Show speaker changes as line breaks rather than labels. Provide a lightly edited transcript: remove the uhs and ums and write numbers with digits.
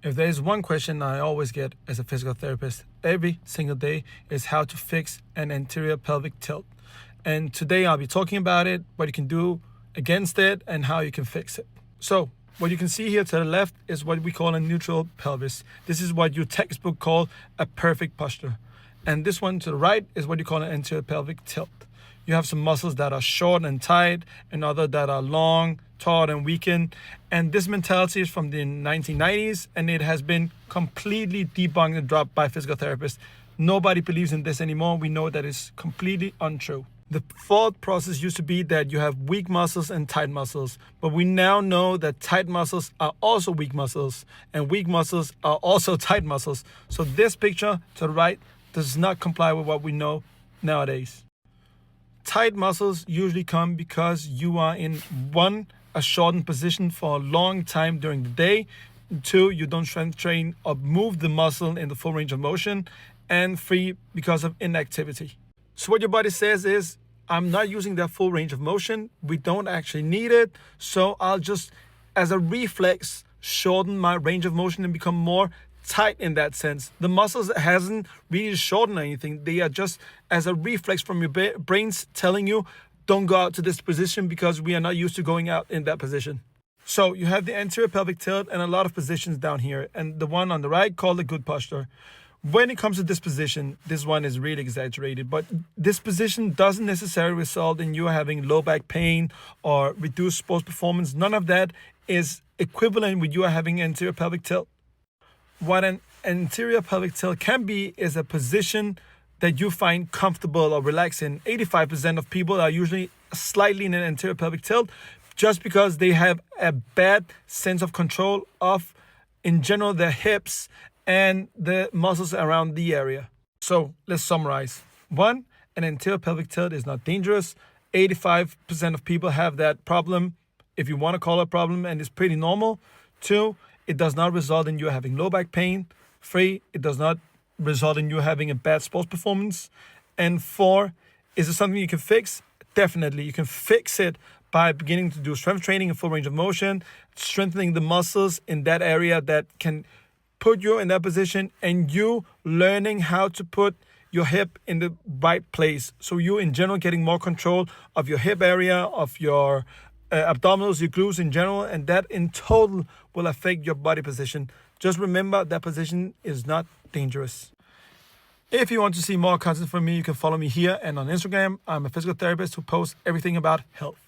If there is one question I always get as a physical therapist every single day is how to fix an anterior pelvic tilt. And today I'll be talking about it, what you can do against it, and how you can fix it. So what you can see here to the left is what we call a neutral pelvis. This is what your textbook call a perfect posture. And this one to the right is what you call an anterior pelvic tilt. You have some muscles that are short and tight and other that are long, taut and weakened. And this mentality is from the 1990s, and it has been completely debunked and dropped by physical therapists. Nobody believes in this anymore. We know that it's completely untrue. The thought process used to be that you have weak muscles and tight muscles, but we now know that tight muscles are also weak muscles, and weak muscles are also tight muscles. So this picture to the right does not comply with what we know nowadays. Tight muscles usually come because you are in one, a shortened position for a long time during the day. Two, you don't strength train or move the muscle in the full range of motion. And three, because of inactivity. So what your body says is, I'm not using that full range of motion. We don't actually need it. So I'll just, as a reflex, shorten my range of motion and become more tight in that sense. The muscles hasn't really shortened anything. They are just as a reflex from your brains telling you, don't go out to this position because we are not used to going out in that position. So you have the anterior pelvic tilt and a lot of positions down here. And the one on the right called a good posture. When it comes to this position, this one is really exaggerated, but this position doesn't necessarily result in you having low back pain or reduced sports performance. None of that is equivalent with you having anterior pelvic tilt. What an anterior pelvic tilt can be is a position that you find comfortable or relaxed in. 85% of people are usually slightly in an anterior pelvic tilt just because they have a bad sense of control of, in general, their hips and the muscles around the area. So let's summarize. 1, an anterior pelvic tilt is not dangerous. 85% of people have that problem, if you want to call it a problem, and it's pretty normal. 2, it does not result in you having low back pain. 3, it does not result in you having a bad sports performance. And 4, is it something you can fix? Definitely. You can fix it by beginning to do strength training and full range of motion, strengthening the muscles in that area that can put you in that position, and you learning how to put your hip in the right place. So you in general getting more control of your hip area, of your abdominals, your glutes in general, and that in total will affect your body position. Just remember that position is not dangerous. If you want to see more content from me, you can follow me here and on Instagram. I'm a physical therapist who posts everything about health.